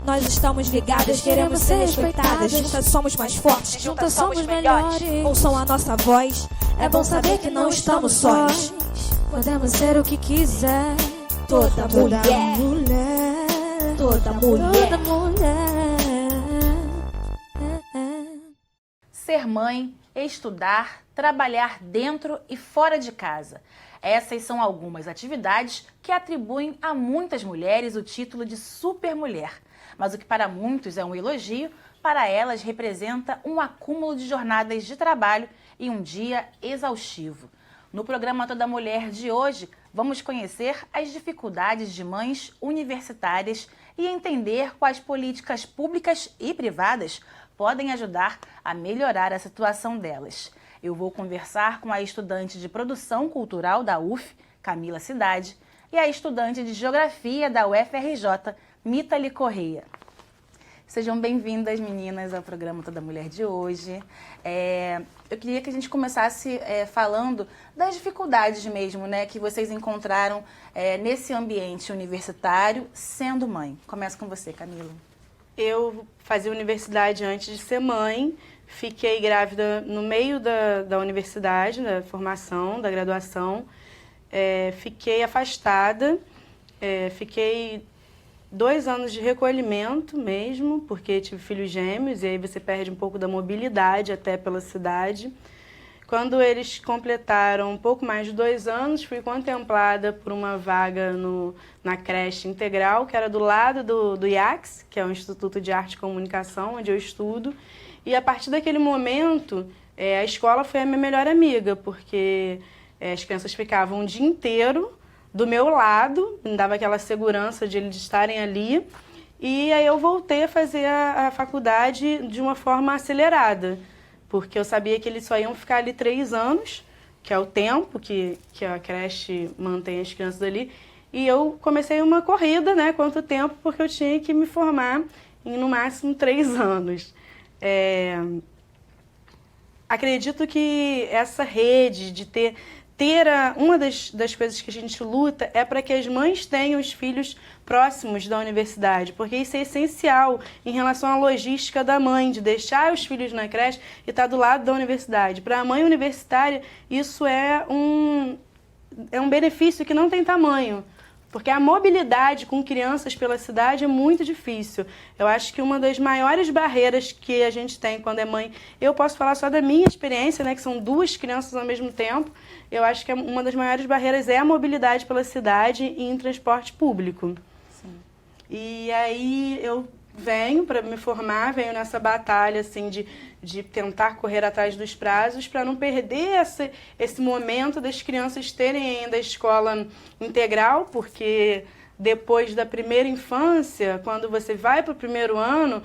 Nós estamos ligadas, queremos ser respeitadas. Juntas somos mais fortes, juntas somos melhores. Ouçam a nossa voz, é bom saber que não estamos sós. Podemos ser o que quiser. Toda mulher, toda mulher, toda mulher. Ser mãe, estudar, trabalhar dentro e fora de casa. Essas são algumas atividades que atribuem a muitas mulheres o título de supermulher. Mas o que para muitos é um elogio, para elas representa um acúmulo de jornadas de trabalho e um dia exaustivo. No programa Toda Mulher de hoje, vamos conhecer as dificuldades de mães universitárias e entender quais políticas públicas e privadas podem ajudar a melhorar a situação delas. Eu vou conversar com a estudante de Produção Cultural da UF, Camila Cidade, e a estudante de Geografia da UFRJ, Mítali Correia. Sejam bem-vindas, meninas, ao programa Toda Mulher de hoje. Eu queria que a gente começasse falando das dificuldades mesmo, né, que vocês encontraram nesse ambiente universitário sendo mãe. Começo com você, Camila. Eu fazia universidade antes de ser mãe, fiquei grávida no meio da universidade, da formação, da graduação, fiquei afastada, fiquei 2 anos de recolhimento mesmo, porque tive filhos gêmeos, e aí você perde um pouco da mobilidade até pela cidade. Quando eles completaram um pouco mais de 2 anos, fui contemplada por uma vaga na creche integral, que era do lado do IACS, que é o Instituto de Arte e Comunicação, onde eu estudo. E a partir daquele momento, a escola foi a minha melhor amiga, porque as crianças ficavam o dia inteiro do meu lado, me dava aquela segurança de eles estarem ali. E aí eu voltei a fazer a faculdade de uma forma acelerada, porque eu sabia que eles só iam ficar ali 3 anos, que é o tempo que a creche mantém as crianças ali. E eu comecei uma corrida, né, quanto tempo, porque eu tinha que me formar em, no máximo, 3 anos. Acredito que essa rede de ter uma das coisas que a gente luta é para que as mães tenham os filhos próximos da universidade, porque isso é essencial em relação à logística da mãe, de deixar os filhos na creche e estar do lado da universidade. Para a mãe universitária, isso é um benefício que não tem tamanho, porque a mobilidade com crianças pela cidade é muito difícil. Eu acho que uma das maiores barreiras que a gente tem quando é mãe, eu posso falar só da minha experiência, né, que são 2 crianças ao mesmo tempo, eu acho que uma das maiores barreiras é a mobilidade pela cidade e em transporte público. Sim. E aí eu venho para me formar, venho nessa batalha assim, de tentar correr atrás dos prazos para não perder esse momento das crianças terem ainda a escola integral, porque depois da primeira infância, quando você vai para o primeiro ano,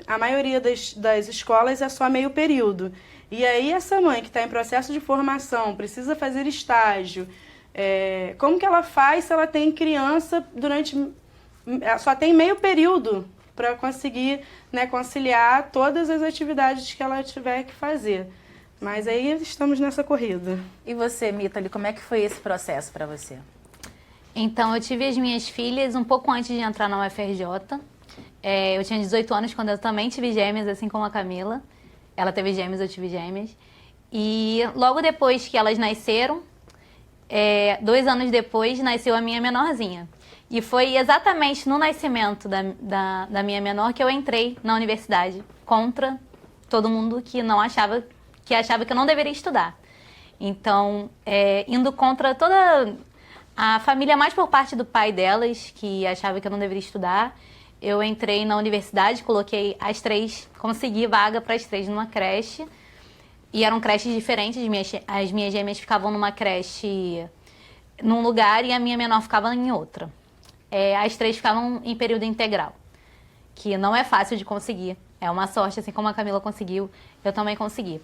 a maioria das escolas é só meio período. E aí essa mãe que está em processo de formação, precisa fazer estágio, como que ela faz se ela tem criança só tem meio período para conseguir, né, conciliar todas as atividades que ela tiver que fazer. Mas aí estamos nessa corrida. E você, Mítali, como é que foi esse processo para você? Então, eu tive as minhas filhas um pouco antes de entrar na UFRJ. Eu tinha 18 anos quando eu também tive gêmeas, assim como a Camila. Ela teve gêmeas, eu tive gêmeas. E logo depois que elas nasceram, 2 anos depois, nasceu a minha menorzinha. E foi exatamente no nascimento da minha menor que eu entrei na universidade, contra todo mundo que achava que eu não deveria estudar. Então, indo contra toda a família, mais por parte do pai delas, que achava que eu não deveria estudar, eu entrei na universidade, coloquei as 3, consegui vaga para as 3 numa creche, e eram creches diferentes, as minhas gêmeas ficavam numa creche num lugar e a minha menor ficava em outra. As 3 ficavam em período integral, que não é fácil de conseguir. É uma sorte, assim como a Camila conseguiu, eu também consegui.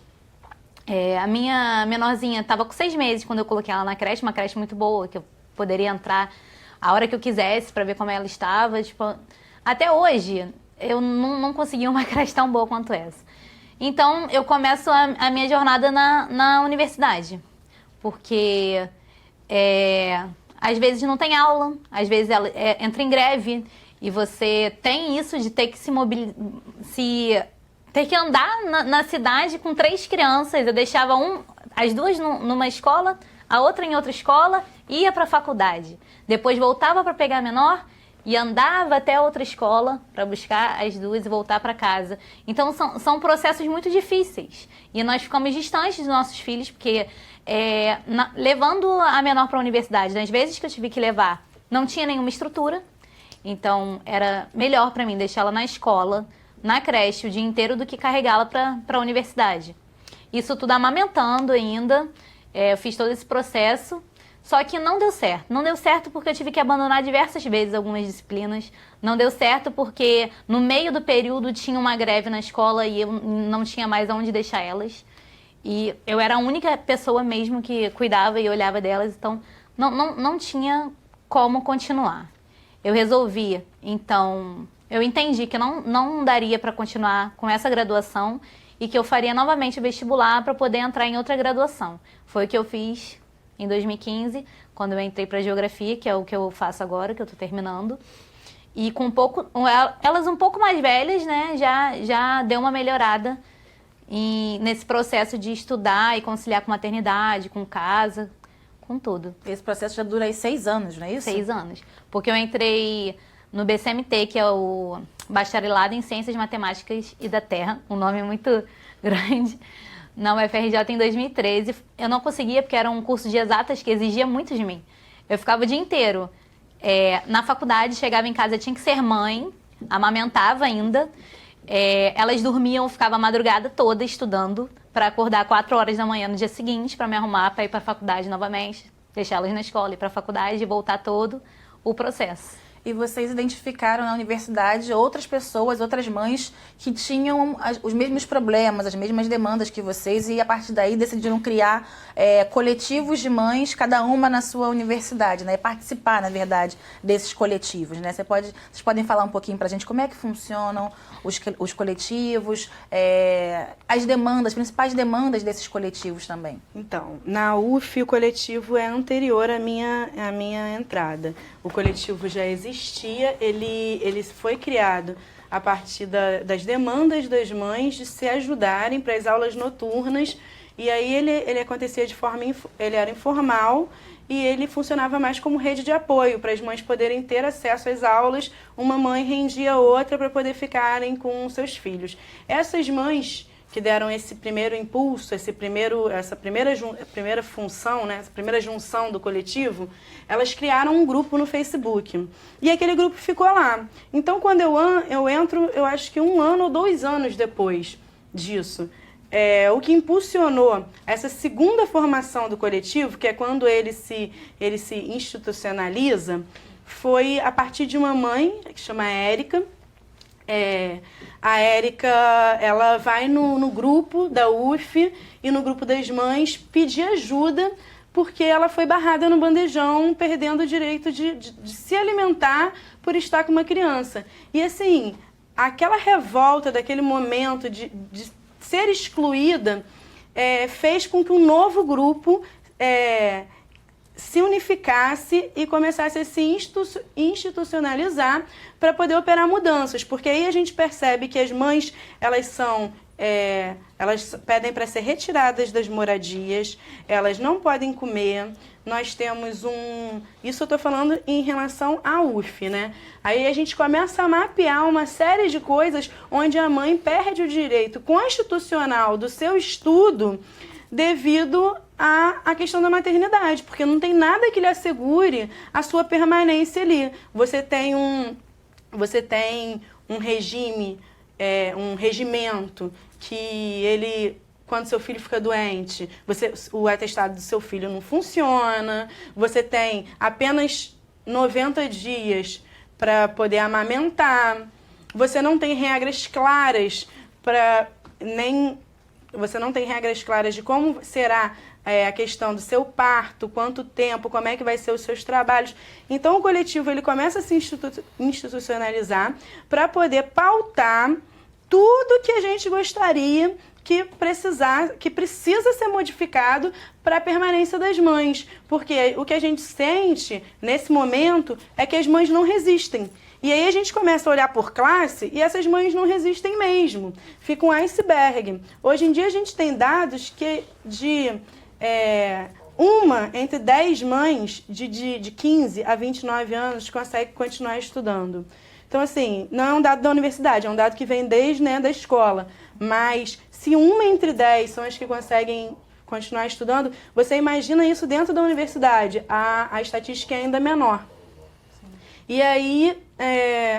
A minha menorzinha estava com 6 meses quando eu coloquei ela na creche, uma creche muito boa, que eu poderia entrar a hora que eu quisesse para ver como ela estava. Tipo, até hoje, eu não consegui uma creche tão boa quanto essa. Então, eu começo a minha jornada na universidade, porque às vezes não tem aula, às vezes ela entra em greve, e você tem isso de ter que ter que andar na cidade com 3 crianças. Eu deixava as duas numa escola, a outra em outra escola, ia para a faculdade. Depois voltava para pegar a menor e andava até outra escola para buscar as duas e voltar para casa. Então são processos muito difíceis. E nós ficamos distantes dos nossos filhos, porque levando a menor para a universidade, nas vezes que eu tive que levar, não tinha nenhuma estrutura. Então era melhor para mim deixá-la na escola, na creche o dia inteiro, do que carregá-la para a universidade. Isso tudo amamentando ainda, eu fiz todo esse processo, só que não deu certo. Não deu certo porque eu tive que abandonar diversas vezes algumas disciplinas. Não deu certo porque no meio do período tinha uma greve na escola e eu não tinha mais aonde deixar elas. E eu era a única pessoa mesmo que cuidava e olhava delas, então não tinha como continuar. Eu resolvi, então... Eu entendi que não daria para continuar com essa graduação e que eu faria novamente o vestibular para poder entrar em outra graduação. Foi o que eu fiz em 2015, quando eu entrei para Geografia, que é o que eu faço agora, que eu estou terminando. E elas um pouco mais velhas, né, já deu uma melhorada nesse processo de estudar e conciliar com maternidade, com casa, com tudo. Esse processo já dura aí 6 anos, não é isso? 6 anos. Porque eu entrei no BCMT, que é o Bacharelado em Ciências Matemáticas e da Terra, um nome muito grande, na UFRJ em 2013. Eu não conseguia, porque era um curso de exatas que exigia muito de mim. Eu ficava o dia inteiro na faculdade, chegava em casa, tinha que ser mãe, amamentava ainda. Elas dormiam, eu ficava a madrugada toda estudando para acordar 4 horas da manhã no dia seguinte, para me arrumar, para ir para a faculdade novamente, deixar elas na escola, ir para a faculdade e voltar todo o processo. E vocês identificaram na universidade outras pessoas, outras mães que tinham os mesmos problemas, as mesmas demandas que vocês, e a partir daí decidiram criar coletivos de mães, cada uma na sua universidade, né? Participar, na verdade, desses coletivos, né? Vocês podem falar um pouquinho pra gente como é que funcionam os coletivos, as demandas, as principais demandas desses coletivos também? Então, na UF o coletivo é anterior à minha entrada. O coletivo já existia, ele foi criado a partir das demandas das mães de se ajudarem para as aulas noturnas, e aí ele acontecia de forma, ele era informal e ele funcionava mais como rede de apoio para as mães poderem ter acesso às aulas, uma mãe rendia a outra para poder ficarem com seus filhos. Essas mães que deram esse primeiro impulso, essa primeira função, né, essa primeira junção do coletivo, elas criaram um grupo no Facebook. E aquele grupo ficou lá. Então, quando eu entro, eu acho que 1 ano ou 2 anos depois disso, o que impulsionou essa segunda formação do coletivo, que é quando ele se institucionaliza, foi a partir de uma mãe, que chama Érica. A Érica, ela vai no grupo da UF e no grupo das mães pedir ajuda porque ela foi barrada no bandejão, perdendo o direito de se alimentar por estar com uma criança. E assim, aquela revolta daquele momento de ser excluída fez com que um novo grupo se unificasse e começasse a se institucionalizar para poder operar mudanças, porque aí a gente percebe que as mães, elas pedem para ser retiradas das moradias, elas não podem comer. Nós temos isso eu estou falando em relação à UF, né? Aí a gente começa a mapear uma série de coisas onde a mãe perde o direito constitucional do seu estudo devido à questão da maternidade, porque não tem nada que lhe assegure a sua permanência ali. Você tem um regime, um regimento que ele, quando seu filho fica doente, o atestado do seu filho não funciona, você tem apenas 90 dias para poder amamentar, você não tem regras claras você não tem regras claras de como será a questão do seu parto, quanto tempo, como é que vai ser os seus trabalhos. Então o coletivo ele começa a se institucionalizar para poder pautar tudo que a gente gostaria que precisa ser modificado para a permanência das mães. Porque o que a gente sente nesse momento é que as mães não resistem. E aí a gente começa a olhar por classe e essas mães não resistem mesmo. Fica um iceberg. Hoje em dia a gente tem dados que uma entre 10 mães de 15 a 29 anos consegue continuar estudando. Então, assim, não é um dado da universidade, é um dado que vem desde, né, da escola. Mas se uma entre 10 são as que conseguem continuar estudando, você imagina isso dentro da universidade. A estatística é ainda menor. E aí,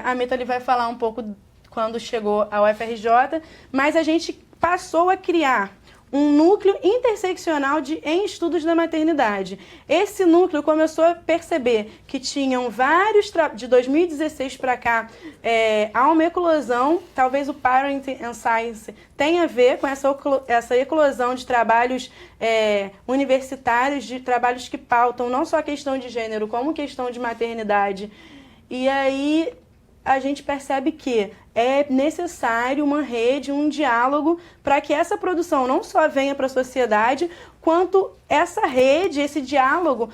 a Mita vai falar um pouco quando chegou ao UFRJ, mas a gente passou a criar um núcleo interseccional em estudos da maternidade. Esse núcleo começou a perceber que tinham vários, de 2016 para cá, há uma eclosão, talvez o Parenting and Science tenha a ver com essa eclosão de trabalhos universitários, de trabalhos que pautam não só a questão de gênero, como questão de maternidade. E aí a gente percebe que é necessário uma rede, um diálogo, para que essa produção não só venha para a sociedade, quanto essa rede, esse diálogo,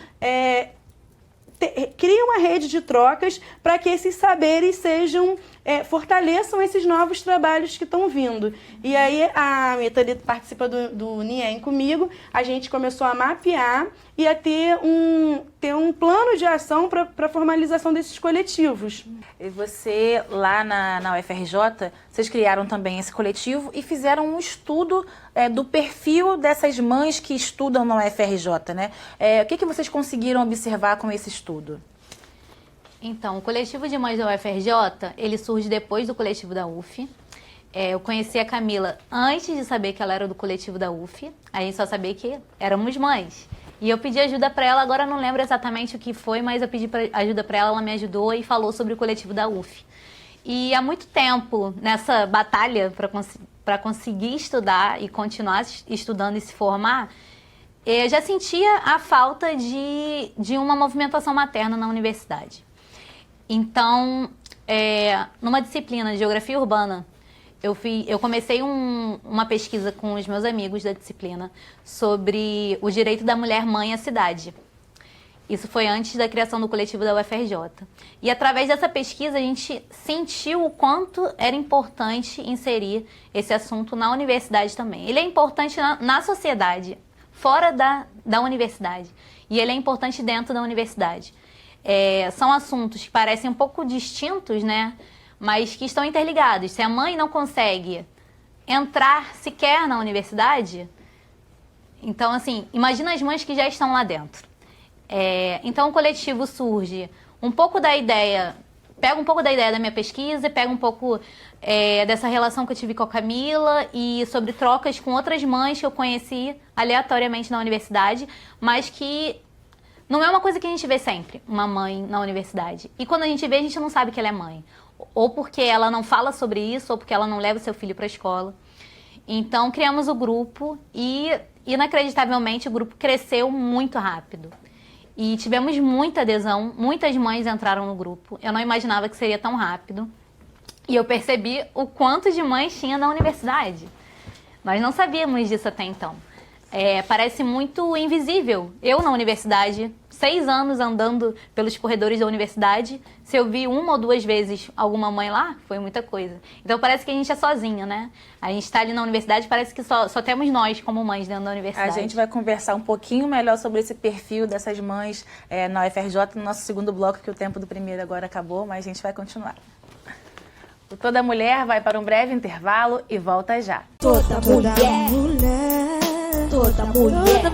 cria uma rede de trocas para que esses saberes fortaleçam esses novos trabalhos que estão vindo. E aí a Mita participa do NIEM comigo, a gente começou a mapear e a ter um plano de ação para a formalização desses coletivos. E você, lá na UFRJ, vocês criaram também esse coletivo e fizeram um estudo do perfil dessas mães que estudam na UFRJ, né? O que vocês conseguiram observar com esse estudo? Então, o coletivo de mães da UFRJ, ele surge depois do coletivo da UF. Eu conheci a Camila antes de saber que ela era do coletivo da UF. A gente só sabia que éramos mães. E eu pedi ajuda para ela, agora eu não lembro exatamente o que foi, mas eu pedi ajuda para ela me ajudou e falou sobre o coletivo da UF. E há muito tempo, nessa batalha para conseguir estudar e continuar estudando e se formar, eu já sentia a falta de uma movimentação materna na universidade. Então, numa disciplina de Geografia Urbana, eu comecei uma pesquisa com os meus amigos da disciplina sobre o direito da mulher mãe à cidade. Isso foi antes da criação do coletivo da UFRJ. E através dessa pesquisa a gente sentiu o quanto era importante inserir esse assunto na universidade também. Ele é importante na sociedade, fora da universidade. E ele é importante dentro da universidade. São assuntos que parecem um pouco distintos, né? Mas que estão interligados. Se a mãe não consegue entrar sequer na universidade, então, assim, imagina as mães que já estão lá dentro. Então, o coletivo surge pega um pouco da ideia da minha pesquisa, pega um pouco dessa relação que eu tive com a Camila e sobre trocas com outras mães que eu conheci aleatoriamente na universidade, mas que não é uma coisa que a gente vê sempre, uma mãe na universidade. E quando a gente vê, a gente não sabe que ela é mãe. Ou porque ela não fala sobre isso, ou porque ela não leva o seu filho para a escola. Então, criamos o grupo e, inacreditavelmente, o grupo cresceu muito rápido. E tivemos muita adesão, muitas mães entraram no grupo. Eu não imaginava que seria tão rápido. E eu percebi o quanto de mães tinha na universidade. Nós não sabíamos disso até então. Parece muito invisível. Eu, na universidade, 6 anos andando pelos corredores da universidade, se eu vi 1 ou 2 vezes alguma mãe lá, foi muita coisa. Então parece que a gente é sozinha, né? A gente está ali na universidade, parece que só temos nós como mães dentro da universidade. A gente vai conversar um pouquinho melhor sobre esse perfil dessas mães na UFRJ no nosso segundo bloco, que o tempo do primeiro agora acabou, mas a gente vai continuar. O Toda Mulher vai para um breve intervalo e volta já. Toda mulher, toda mulher, toda